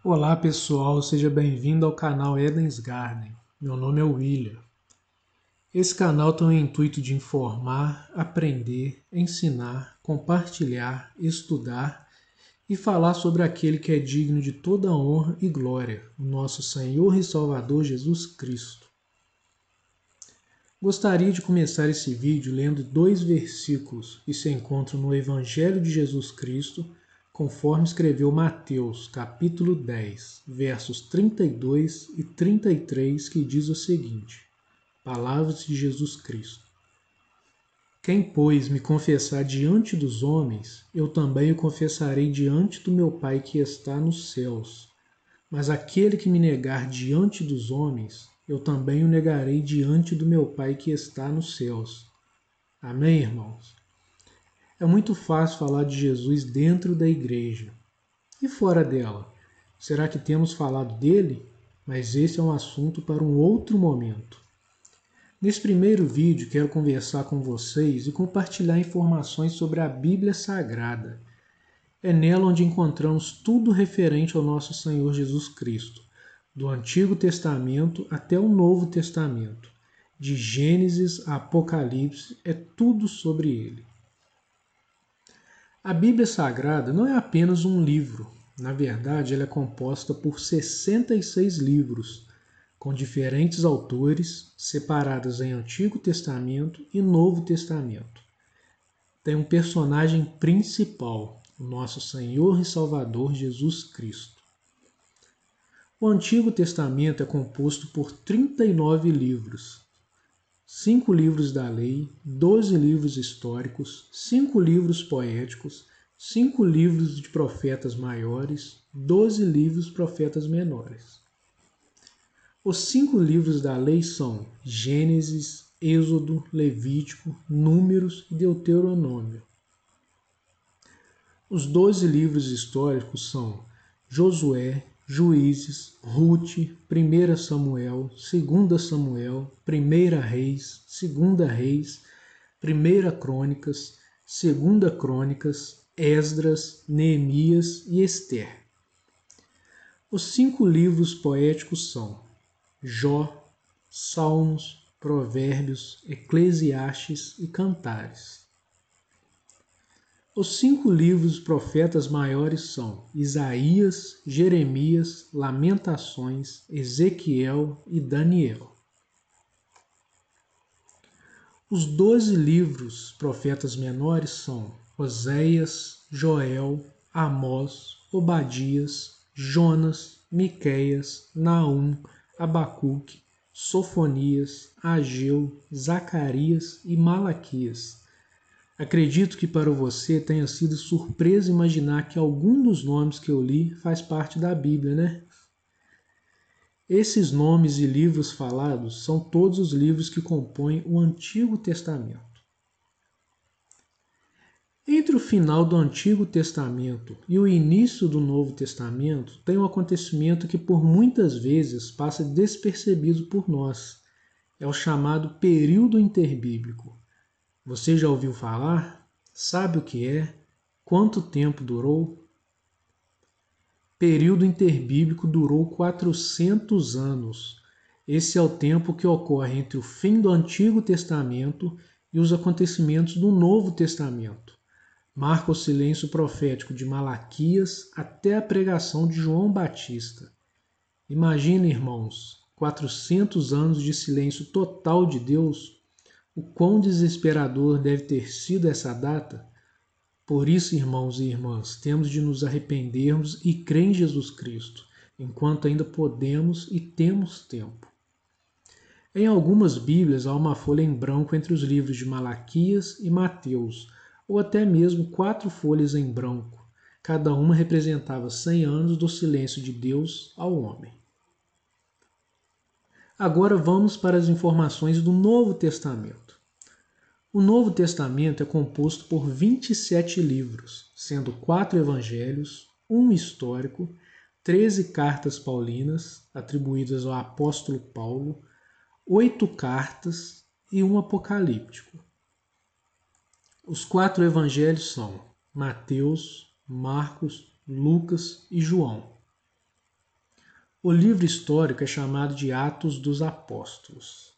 Olá pessoal, seja bem-vindo ao canal Eden's Garden. Meu nome é William. Esse canal tem o intuito de informar, aprender, ensinar, compartilhar, estudar e falar sobre aquele que é digno de toda honra e glória, o nosso Senhor e Salvador Jesus Cristo. Gostaria de começar esse vídeo lendo 2 versículos que se encontram no Evangelho de Jesus Cristo, conforme escreveu Mateus, capítulo 10, versos 32 e 33, que diz o seguinte: Palavras de Jesus Cristo. Quem, pois, me confessar diante dos homens, eu também o confessarei diante do meu Pai que está nos céus. Mas aquele que me negar diante dos homens, eu também o negarei diante do meu Pai que está nos céus. Amém, irmãos? É muito fácil falar de Jesus dentro da igreja. E fora dela? Será que temos falado dele? Mas esse é um assunto para um outro momento. Nesse primeiro vídeo quero conversar com vocês e compartilhar informações sobre a Bíblia Sagrada. É nela onde encontramos tudo referente ao nosso Senhor Jesus Cristo, do Antigo Testamento até o Novo Testamento. De Gênesis a Apocalipse, é tudo sobre ele. A Bíblia Sagrada não é apenas um livro. Na verdade, ela é composta por 66 livros, com diferentes autores, separados em Antigo Testamento e Novo Testamento. Tem um personagem principal, o nosso Senhor e Salvador Jesus Cristo. O Antigo Testamento é composto por 39 livros, 5 livros da lei, 12 livros históricos, 5 livros poéticos, 5 livros de profetas maiores, 12 livros profetas menores. Os 5 livros da lei são Gênesis, Êxodo, Levítico, Números e Deuteronômio. Os 12 livros históricos são Josué, Juízes, Rute, 1 Samuel, 2 Samuel, 1 Reis, 2 Reis, 1 Crônicas, 2 Crônicas, Esdras, Neemias e Ester. Os 5 livros poéticos são Jó, Salmos, Provérbios, Eclesiastes e Cantares. Os 5 livros profetas maiores são Isaías, Jeremias, Lamentações, Ezequiel e Daniel. Os 12 livros profetas menores são Oséias, Joel, Amós, Obadias, Jonas, Miqueias, Naum, Abacuque, Sofonias, Ageu, Zacarias e Malaquias. Acredito que para você tenha sido surpresa imaginar que algum dos nomes que eu li faz parte da Bíblia, né? Esses nomes e livros falados são todos os livros que compõem o Antigo Testamento. Entre o final do Antigo Testamento e o início do Novo Testamento, tem um acontecimento que por muitas vezes passa despercebido por nós. É o chamado período interbíblico. Você já ouviu falar? Sabe o que é? Quanto tempo durou? Período interbíblico durou 400 anos. Esse é o tempo que ocorre entre o fim do Antigo Testamento e os acontecimentos do Novo Testamento. Marca o silêncio profético de Malaquias até a pregação de João Batista. Imagina, irmãos, 400 anos de silêncio total de Deus. O quão desesperador deve ter sido essa data? Por isso, irmãos e irmãs, temos de nos arrependermos e crer em Jesus Cristo, enquanto ainda podemos e temos tempo. Em algumas Bíblias há uma folha em branco entre os livros de Malaquias e Mateus, ou até mesmo 4 folhas em branco. Cada uma representava 100 anos do silêncio de Deus ao homem. Agora vamos para as informações do Novo Testamento. O Novo Testamento é composto por 27 livros, sendo 4 evangelhos, 1 histórico, 13 cartas paulinas, atribuídas ao apóstolo Paulo, 8 cartas e 1 apocalíptico. Os 4 evangelhos são Mateus, Marcos, Lucas e João. O livro histórico é chamado de Atos dos Apóstolos.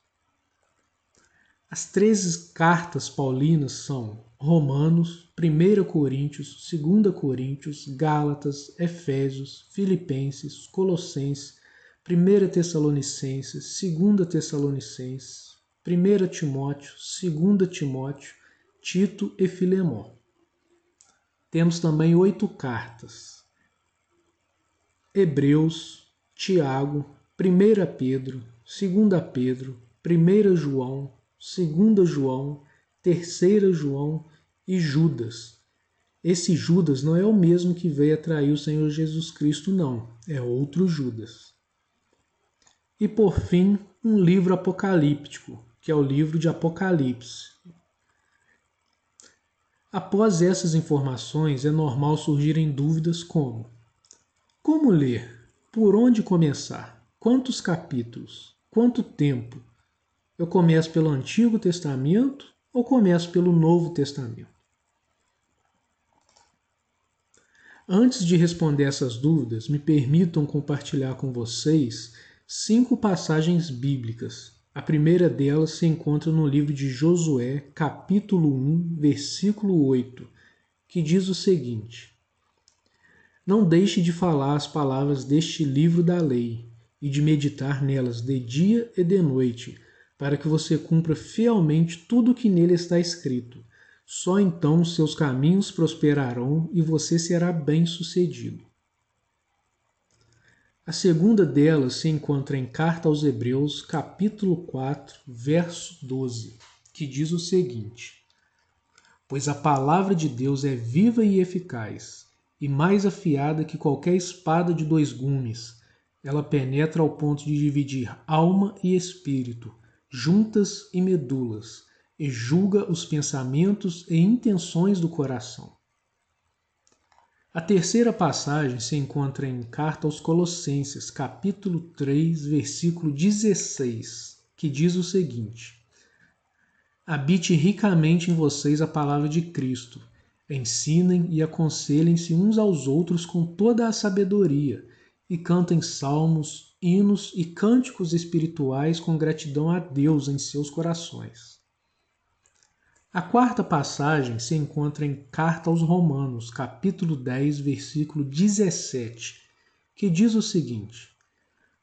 As 13 cartas paulinas são Romanos, 1 Coríntios, 2 Coríntios, Gálatas, Efésios, Filipenses, Colossenses, 1 Tessalonicenses, 2 Tessalonicenses, 1 Timóteo, 2 Timóteo, Tito e Filemão. Temos também 8 cartas: Hebreus, Tiago, 1 Pedro, 2 Pedro, 1 João, 2 João, 3 João e Judas. Esse Judas não é o mesmo que veio atrair o Senhor Jesus Cristo, não. É outro Judas. E por fim, um livro apocalíptico, que é o livro de Apocalipse. Após essas informações, é normal surgirem dúvidas como ler? Por onde começar? Quantos capítulos? Quanto tempo? Eu começo pelo Antigo Testamento ou começo pelo Novo Testamento? Antes de responder essas dúvidas, me permitam compartilhar com vocês 5 passagens bíblicas. A primeira delas se encontra no livro de Josué, capítulo 1, versículo 8, que diz o seguinte: Não deixe de falar as palavras deste livro da lei e de meditar nelas de dia e de noite, para que você cumpra fielmente tudo o que nele está escrito. Só então seus caminhos prosperarão e você será bem-sucedido. A segunda delas se encontra em Carta aos Hebreus, capítulo 4, verso 12, que diz o seguinte: Pois a palavra de Deus é viva e eficaz, e mais afiada que qualquer espada de 2 gumes. Ela penetra ao ponto de dividir alma e espírito, juntas e medulas, e julga os pensamentos e intenções do coração. A terceira passagem se encontra em Carta aos Colossenses, capítulo 3, versículo 16, que diz o seguinte: Habite ricamente em vocês a palavra de Cristo. Ensinem e aconselhem-se uns aos outros com toda a sabedoria, e cantem salmos, hinos e cânticos espirituais com gratidão a Deus em seus corações. A quarta passagem se encontra em Carta aos Romanos, capítulo 10, versículo 17, que diz o seguinte: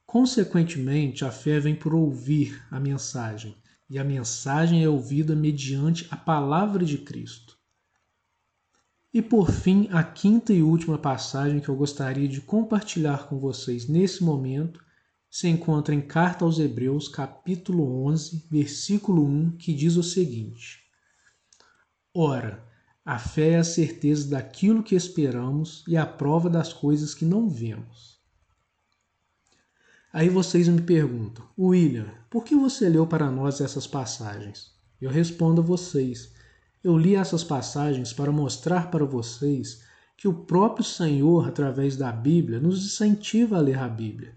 Consequentemente, a fé vem por ouvir a mensagem, e a mensagem é ouvida mediante a palavra de Cristo. E por fim, a quinta e última passagem que eu gostaria de compartilhar com vocês nesse momento se encontra em Carta aos Hebreus, capítulo 11, versículo 1, que diz o seguinte: Ora, a fé é a certeza daquilo que esperamos e a prova das coisas que não vemos. Aí vocês me perguntam: William, por que você leu para nós essas passagens? Eu respondo a vocês: eu li essas passagens para mostrar para vocês que o próprio Senhor, através da Bíblia, nos incentiva a ler a Bíblia.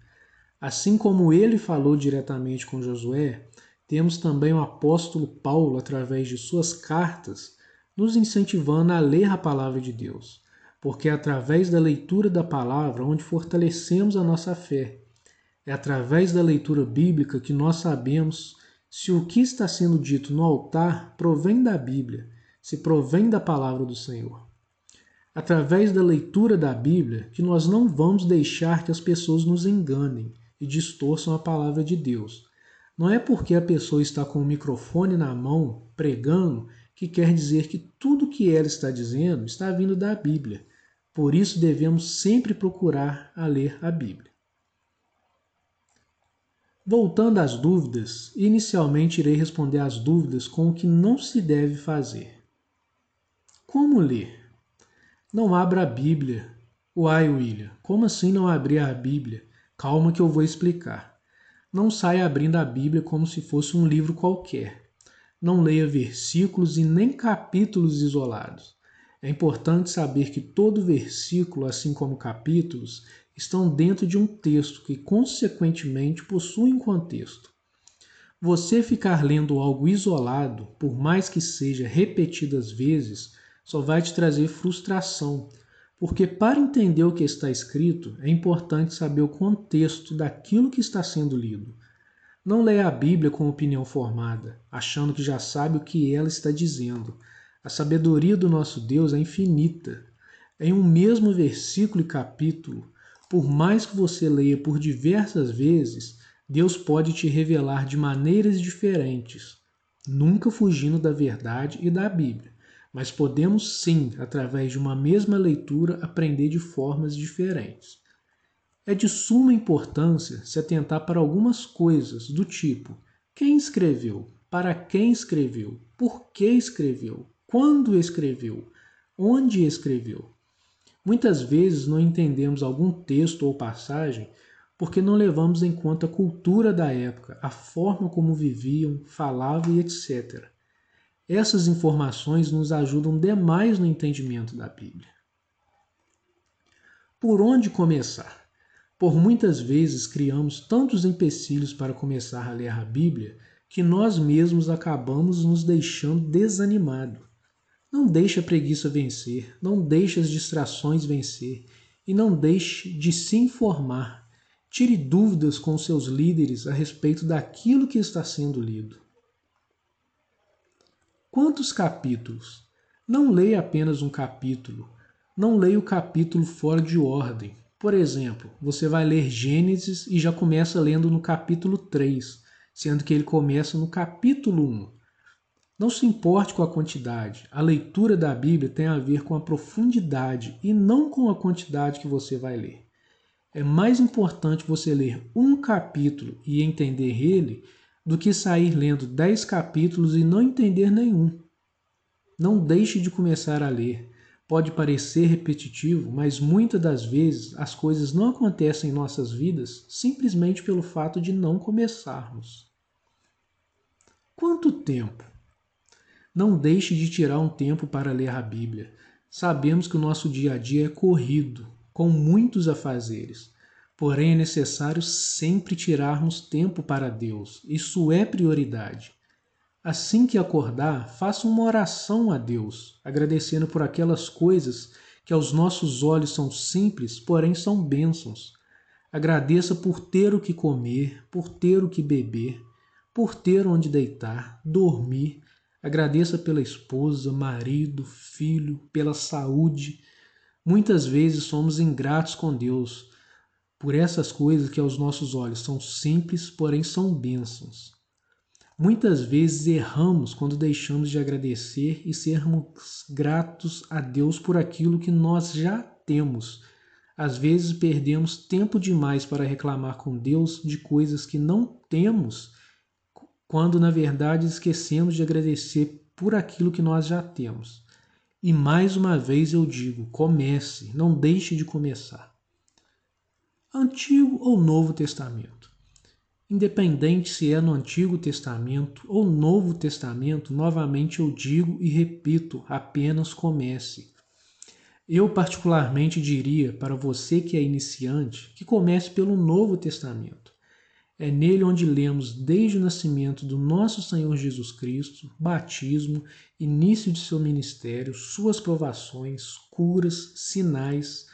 Assim como ele falou diretamente com Josué, temos também o apóstolo Paulo, através de suas cartas, nos incentivando a ler a palavra de Deus, porque é através da leitura da palavra onde fortalecemos a nossa fé. É através da leitura bíblica que nós sabemos se o que está sendo dito no altar provém da Bíblia, se provém da palavra do Senhor. Através da leitura da Bíblia que nós não vamos deixar que as pessoas nos enganem e distorçam a palavra de Deus. Não é porque a pessoa está com o microfone na mão, pregando, que quer dizer que tudo o que ela está dizendo está vindo da Bíblia. Por isso devemos sempre procurar a ler a Bíblia. Voltando às dúvidas, inicialmente irei responder às dúvidas com o que não se deve fazer. Como ler? Não abra a Bíblia. Uai, William, como assim não abrir a Bíblia? Calma que eu vou explicar. Não saia abrindo a Bíblia como se fosse um livro qualquer. Não leia versículos e nem capítulos isolados. É importante saber que todo versículo, assim como capítulos, estão dentro de um texto que, consequentemente, possui um contexto. Você ficar lendo algo isolado, por mais que seja repetidas vezes, só vai te trazer frustração, Porque para entender o que está escrito, é importante saber o contexto daquilo que está sendo lido. Não leia a Bíblia com opinião formada, achando que já sabe o que ela está dizendo. A sabedoria do nosso Deus é infinita. Em um mesmo versículo e capítulo, por mais que você leia por diversas vezes, Deus pode te revelar de maneiras diferentes, nunca fugindo da verdade e da Bíblia. Mas podemos sim, através de uma mesma leitura, aprender de formas diferentes. É de suma importância se atentar para algumas coisas do tipo: quem escreveu, para quem escreveu, por que escreveu, quando escreveu, onde escreveu. Muitas vezes não entendemos algum texto ou passagem porque não levamos em conta a cultura da época, a forma como viviam, falavam e etc. Essas informações nos ajudam demais no entendimento da Bíblia. Por onde começar? Por muitas vezes criamos tantos empecilhos para começar a ler a Bíblia que nós mesmos acabamos nos deixando desanimados. Não deixe a preguiça vencer, não deixe as distrações vencer e não deixe de se informar. Tire dúvidas com seus líderes a respeito daquilo que está sendo lido. Quantos capítulos? Não leia apenas um capítulo. Não leia o capítulo fora de ordem. Por exemplo, você vai ler Gênesis e já começa lendo no capítulo 3, sendo que ele começa no capítulo 1. Não se importe com a quantidade. A leitura da Bíblia tem a ver com a profundidade e não com a quantidade que você vai ler. É mais importante você ler um capítulo e entender ele do que sair lendo 10 capítulos e não entender nenhum. Não deixe de começar a ler. Pode parecer repetitivo, mas muitas das vezes as coisas não acontecem em nossas vidas simplesmente pelo fato de não começarmos. Quanto tempo? Não deixe de tirar um tempo para ler a Bíblia. Sabemos que o nosso dia a dia é corrido, com muitos afazeres. Porém, é necessário sempre tirarmos tempo para Deus. Isso é prioridade. Assim que acordar, faça uma oração a Deus, agradecendo por aquelas coisas que aos nossos olhos são simples, porém são bênçãos. Agradeça por ter o que comer, por ter o que beber, por ter onde deitar, dormir. Agradeça pela esposa, marido, filho, pela saúde. Muitas vezes somos ingratos com Deus por essas coisas que aos nossos olhos são simples, porém são bênçãos. Muitas vezes erramos quando deixamos de agradecer e sermos gratos a Deus por aquilo que nós já temos. Às vezes perdemos tempo demais para reclamar com Deus de coisas que não temos, quando na verdade esquecemos de agradecer por aquilo que nós já temos. E mais uma vez eu digo, comece, não deixe de começar. Antigo ou Novo Testamento? Independente se é no Antigo Testamento ou Novo Testamento, novamente eu digo e repito, apenas comece. Eu particularmente diria para você que é iniciante que comece pelo Novo Testamento. É nele onde lemos desde o nascimento do nosso Senhor Jesus Cristo, batismo, início de seu ministério, suas provações, curas, sinais,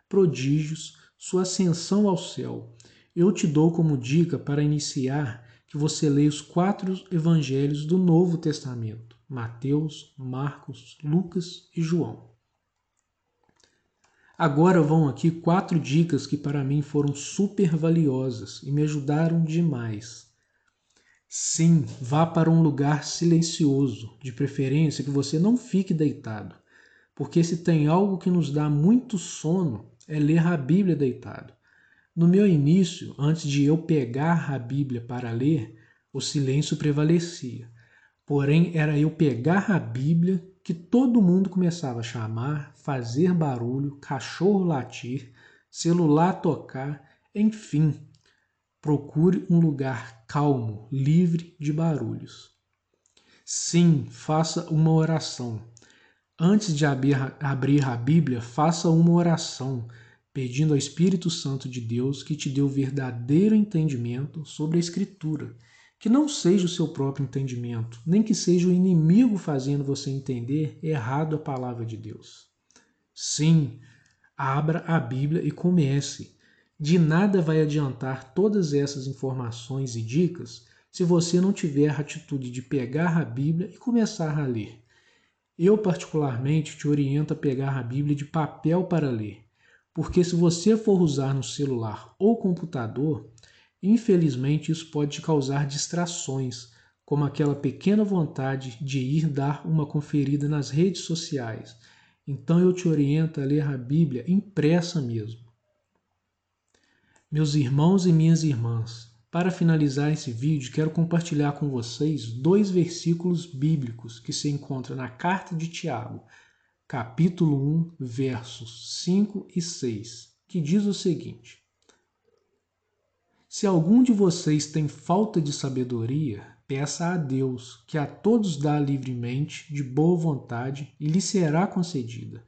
prodígios, sua ascensão ao céu. Eu te dou como dica para iniciar que você leia os 4 evangelhos do Novo Testamento: Mateus, Marcos, Lucas e João. Agora vão aqui 4 dicas que para mim foram super valiosas e me ajudaram demais. Sim, vá para um lugar silencioso, de preferência que você não fique deitado, porque se tem algo que nos dá muito sono é ler a Bíblia deitado. No meu início, antes de eu pegar a Bíblia para ler, o silêncio prevalecia. Porém, era eu pegar a Bíblia que todo mundo começava a chamar, fazer barulho, cachorro latir, celular tocar, enfim. Procure um lugar calmo, livre de barulhos. Sim, faça uma oração. Antes de abrir a Bíblia, faça uma oração, pedindo ao Espírito Santo de Deus que te dê o verdadeiro entendimento sobre a Escritura. Que não seja o seu próprio entendimento, nem que seja o inimigo fazendo você entender errado a palavra de Deus. Sim, Abra a Bíblia e comece. De nada vai adiantar todas essas informações e dicas se você não tiver a atitude de pegar a Bíblia e começar a ler. Eu, particularmente, te oriento a pegar a Bíblia de papel para ler, porque se você for usar no celular ou computador, infelizmente isso pode te causar distrações, como aquela pequena vontade de ir dar uma conferida nas redes sociais. Então eu te oriento a ler a Bíblia impressa mesmo. Meus irmãos e minhas irmãs, para finalizar esse vídeo, quero compartilhar com vocês 2 versículos bíblicos que se encontram na carta de Tiago, capítulo 1, versos 5 e 6, que diz o seguinte: Se algum de vocês tem falta de sabedoria, peça a Deus, que a todos dá livremente, de boa vontade, e lhe será concedida.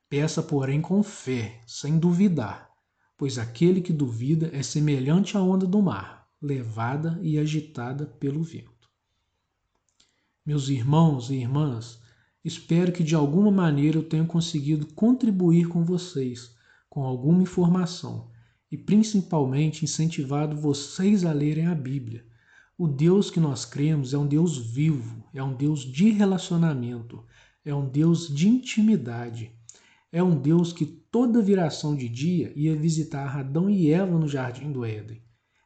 Peça, porém, com fé, sem duvidar, pois aquele que duvida é semelhante à onda do mar, levada e agitada pelo vento. Meus irmãos e irmãs, espero que de alguma maneira eu tenha conseguido contribuir com vocês, com alguma informação, e principalmente incentivado vocês a lerem a Bíblia. O Deus que nós cremos é um Deus vivo, é um Deus de relacionamento, é um Deus de intimidade. É um Deus que toda viração de dia ia visitar Adão e Eva no jardim do Éden.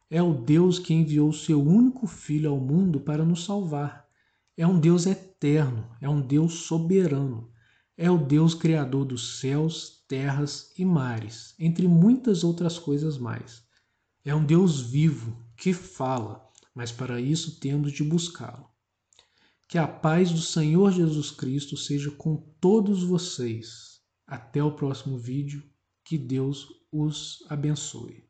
É o Deus que enviou o seu único filho ao mundo para nos salvar. É um Deus eterno, é um Deus soberano. É o Deus criador dos céus, terras e mares, entre muitas outras coisas mais. É um Deus vivo que fala, mas para isso temos de buscá-lo. Que a paz do Senhor Jesus Cristo seja com todos vocês. Até o próximo vídeo. Que Deus os abençoe.